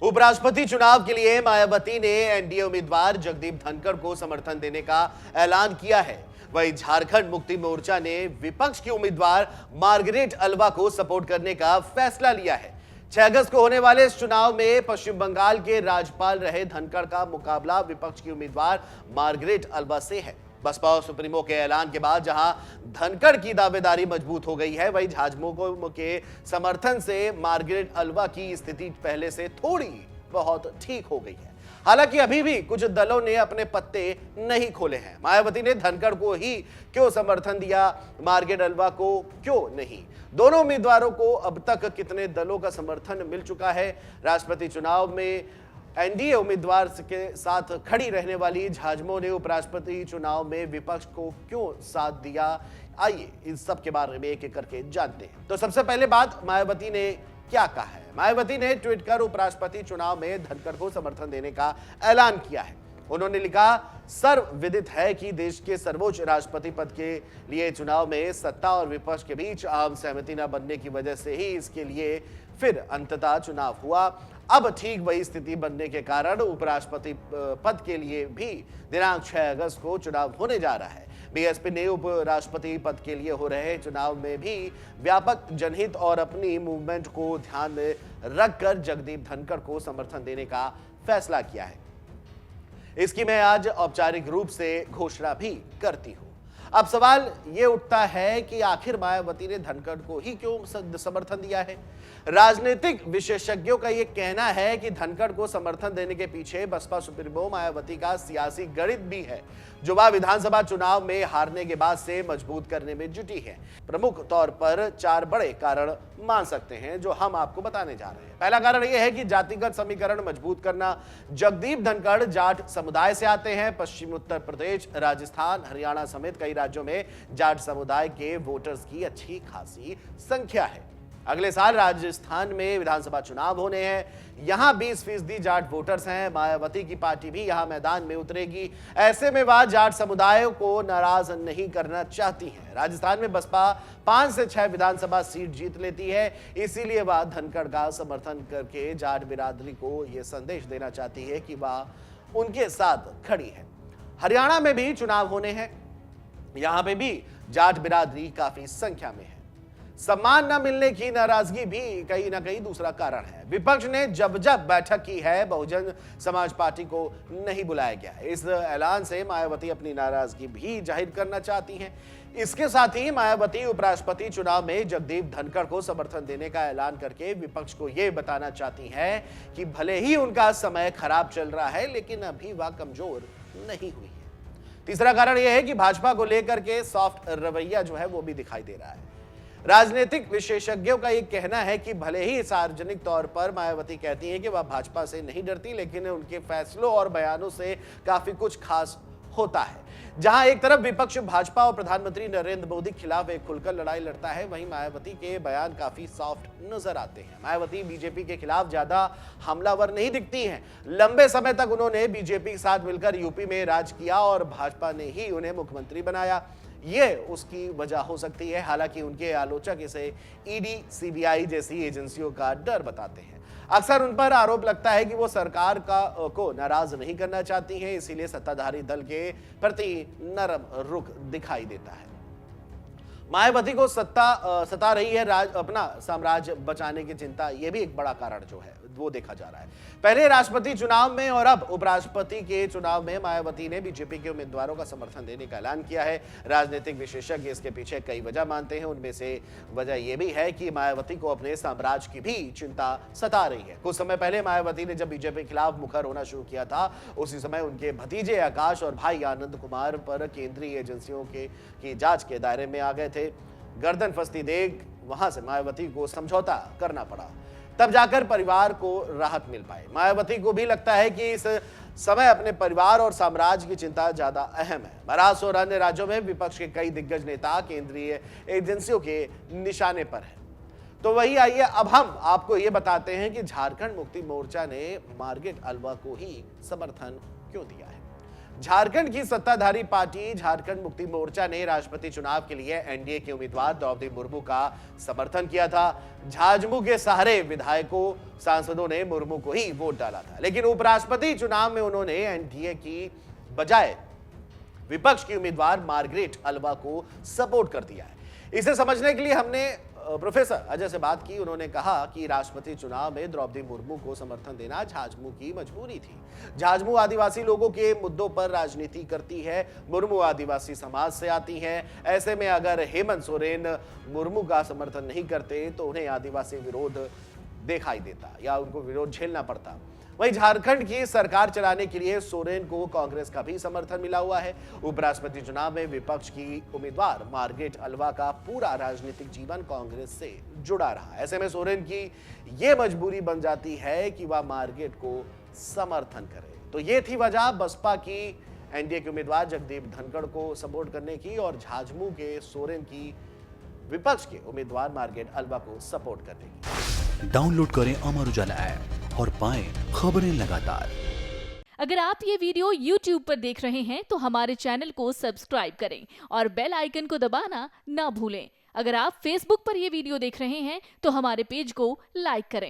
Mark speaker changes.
Speaker 1: उपराष्ट्रपति चुनाव के लिए मायावती ने एनडीए उम्मीदवार जगदीप धनखड़ को समर्थन देने का ऐलान किया है। वहीं झारखंड मुक्ति मोर्चा ने विपक्ष की उम्मीदवार मार्गरेट अल्वा को सपोर्ट करने का फैसला लिया है। 6 अगस्त को होने वाले इस चुनाव में पश्चिम बंगाल के राज्यपाल रहे धनखड़ का मुकाबला विपक्ष की उम्मीदवार मार्गरेट अल्वा से है। बसपा सुप्रीमो के ऐलान के बाद जहां धनखड़ की दावेदारी मजबूत हो गई है, वहीं झामुमो के समर्थन से मार्गरेट अल्वा की स्थिति पहले से थोड़ी बहुत ठीक हो गई है। हालांकि अभी भी कुछ दलों ने अपने पत्ते नहीं खोले हैं। मायावती ने धनखड़ को ही क्यों समर्थन दिया, मार्गरेट अल्वा को क्यों नहीं? दोनों उम्मीदवारों को अब तक कितने दलों का समर्थन मिल चुका है? राष्ट्रपति चुनाव में एनडीए उम्मीदवार के साथ खड़ी रहने वाली झामुमो ने उपराष्ट्रपति चुनाव में विपक्ष को क्यों साथ दिया? आइए इस सब के बारे में एक एक करके जानते हैं। तो सबसे पहले बात मायावती ने क्या कहा है। मायावती ने ट्वीट कर उपराष्ट्रपति चुनाव में धनखड़ को समर्थन देने का ऐलान किया है। उन्होंने लिखा, सर्वविदित है कि देश के सर्वोच्च राष्ट्रपति पद के लिए चुनाव में सत्ता और विपक्ष के बीच आम सहमति न बनने की वजह से ही इसके लिए फिर अंततः चुनाव हुआ। अब ठीक वही स्थिति बनने के कारण उपराष्ट्रपति पद के लिए भी दिनांक 6 अगस्त को चुनाव होने जा रहा है। बीएसपी ने उपराष्ट्रपति पद के लिए हो रहे चुनाव में भी व्यापक जनहित और अपनी मूवमेंट को ध्यान में रखकर जगदीप धनखड़ को समर्थन देने का फैसला किया है। इसकी मैं आज औपचारिक रूप से घोषणा भी करती हूं। अब सवाल यह उठता है कि आखिर मायावती ने धनखड़ को ही क्यों समर्थन दिया है? राजनीतिक विशेषज्ञों का यह कहना है कि धनखड़ को समर्थन देने के पीछे बसपा सुप्रीमो मायावती का सियासी गणित भी है, जो वह विधानसभा चुनाव में हारने के बाद से मजबूत करने में जुटी है। प्रमुख तौर पर 4 बड़े कारण मान सकते हैं जो हम आपको बताने जा रहे हैं। पहला कारण यह है कि जातिगत समीकरण मजबूत करना। जगदीप धनखड़ जाट समुदाय से आते हैं। पश्चिम उत्तर प्रदेश, राजस्थान, हरियाणा समेत कई राज्यों में जाट समुदाय के वोटर्स की अच्छी खासी संख्या है। अगले साल राजस्थान में विधानसभा चुनाव होने हैं। यहां 20% जाट वोटर्स हैं। मायावती की पार्टी भी यहां मैदान में उतरेगी। ऐसे में वह जाट समुदाय को नाराज नहीं करना चाहती है। राजस्थान में बसपा 5 से 6 विधानसभा सीट जीत लेती है, इसीलिए वह धनखड़ का समर्थन करके जाट बिरादरी को यह संदेश देना चाहती है कि वह उनके साथ खड़ी है। हरियाणा में भी चुनाव होने हैं। यहां पे भी जाट बिरादरी काफी संख्या में है। सम्मान न मिलने की नाराजगी भी कहीं ना कहीं दूसरा कारण है। विपक्ष ने जब जब बैठक की है, बहुजन समाज पार्टी को नहीं बुलाया गया। इस ऐलान से मायावती अपनी नाराजगी भी जाहिर करना चाहती हैं। इसके साथ ही मायावती उपराष्ट्रपति चुनाव में जगदीप धनखड़ को समर्थन देने का ऐलान करके विपक्ष को यह बताना चाहती हैं कि भले ही उनका समय खराब चल रहा है, लेकिन अभी वह कमजोर नहीं हुई है। तीसरा कारण यह है कि भाजपा को लेकर के सॉफ्ट रवैया जो है वो भी दिखाई दे रहा है। राजनीतिक विशेषज्ञों का यह कहना है कि भले ही सार्वजनिक तौर पर मायावती कहती हैं कि वह भाजपा से नहीं डरती, लेकिन उनके फैसलों और बयानों से काफी कुछ खास होता है। जहां एक तरफ विपक्ष भाजपा और प्रधानमंत्री नरेंद्र मोदी के खिलाफ एक खुलकर लड़ाई लड़ता है, वहीं मायावती के बयान काफी सॉफ्ट नजर आते हैं। मायावती बीजेपी के खिलाफ ज्यादा हमलावर नहीं दिखती हैं। लंबे समय तक उन्होंने बीजेपी के साथ मिलकर यूपी में राज किया और भाजपा ने ही उन्हें मुख्यमंत्री बनाया। ये उसकी वजह हो सकती है। हालांकि उनके आलोचक इसे ईडी, सीबीआई जैसी एजेंसियों का डर बताते हैं। अक्सर उन पर आरोप लगता है कि वो सरकार को नाराज नहीं करना चाहती हैं, इसीलिए सत्ताधारी दल के प्रति नरम रुख दिखाई देता है। मायावती को सता रही है अपना साम्राज्य बचाने की चिंता, यह भी एक बड़ा कारण जो है वो देखा जा रहा है। पहले राष्ट्रपति चुनाव में और अब उपराष्ट्रपति के चुनाव में मायावती ने बीजेपी के उम्मीदवारों का समर्थन देने का ऐलान किया है। राजनीतिक विशेषज्ञ इसके पीछे कई वजह मानते हैं। उनमें से वजह यह भी है कि मायावती को अपने साम्राज्य की भी चिंता सता रही है। कुछ समय पहले मायावती ने जब बीजेपी के खिलाफ मुखर होना शुरू किया था, उसी समय उनके भतीजे आकाश और भाई आनंद कुमार पर केंद्रीय एजेंसियों की जांच के दायरे में आ गए थे। गर्दन फंसती देख वहां से मायावती को समझौता करना पड़ा, तब जाकर परिवार को राहत मिल पाए। मायावती को भी लगता है कि इस समय अपने परिवार और साम्राज्य की चिंता ज्यादा अहम है। महाराष्ट्र और अन्य राज्यों में विपक्ष के कई दिग्गज नेता केंद्रीय एजेंसियों के निशाने पर हैं। तो वही आइए अब हम आपको ये बताते हैं कि झारखंड मुक्ति मोर्चा ने मार्गरेट अल्वा को ही समर्थन क्यों दिया है। झारखंड की सत्ताधारी पार्टी झारखंड मुक्ति मोर्चा ने राष्ट्रपति चुनाव के लिए एनडीए के उम्मीदवार द्रौपदी मुर्मू का समर्थन किया था। झाझमू के सारे विधायकों सांसदों ने मुर्मू को ही वोट डाला था, लेकिन उपराष्ट्रपति चुनाव में उन्होंने एनडीए की बजाय विपक्ष की उम्मीदवार मार्गरेट अलवा को सपोर्ट कर दिया है। इसे समझने के लिए हमने प्रोफेसर अजय से बात की। उन्होंने कहा कि राष्ट्रपति चुनाव में द्रौपदी मुर्मू को समर्थन देना झाझमू की मजबूरी थी। झाझमू आदिवासी लोगों के मुद्दों पर राजनीति करती है। मुर्मू आदिवासी समाज से आती हैं। ऐसे में अगर हेमंत सोरेन मुर्मू का समर्थन नहीं करते तो उन्हें आदिवासी विरोध दिखाई देता या उनको विरोध झेलना पड़ता। वहीं झारखंड की सरकार चलाने के लिए सोरेन को कांग्रेस का भी समर्थन मिला हुआ है। उपराष्ट्रपति चुनाव में विपक्ष की उम्मीदवार मार्गरेट अलवा का पूरा राजनीतिक जीवन कांग्रेस से जुड़ा रहा। ऐसे में सोरेन की यह मजबूरी बन जाती है कि वह मार्गरेट को समर्थन करे। तो ये थी वजह बसपा की एनडीए के उम्मीदवार जगदीप धनखड़ को सपोर्ट करने की और झाझमू के सोरेन की विपक्ष के उम्मीदवार मार्गरेट अलवा को सपोर्ट करने की।
Speaker 2: डाउनलोड करें अमर उजाला ऐप और पाएं खबरें लगातार।
Speaker 3: अगर आप ये वीडियो YouTube पर देख रहे हैं तो हमारे चैनल को सब्सक्राइब करें और बेल आइकन को दबाना ना भूलें। अगर आप Facebook पर ये वीडियो देख रहे हैं तो हमारे पेज को लाइक करें।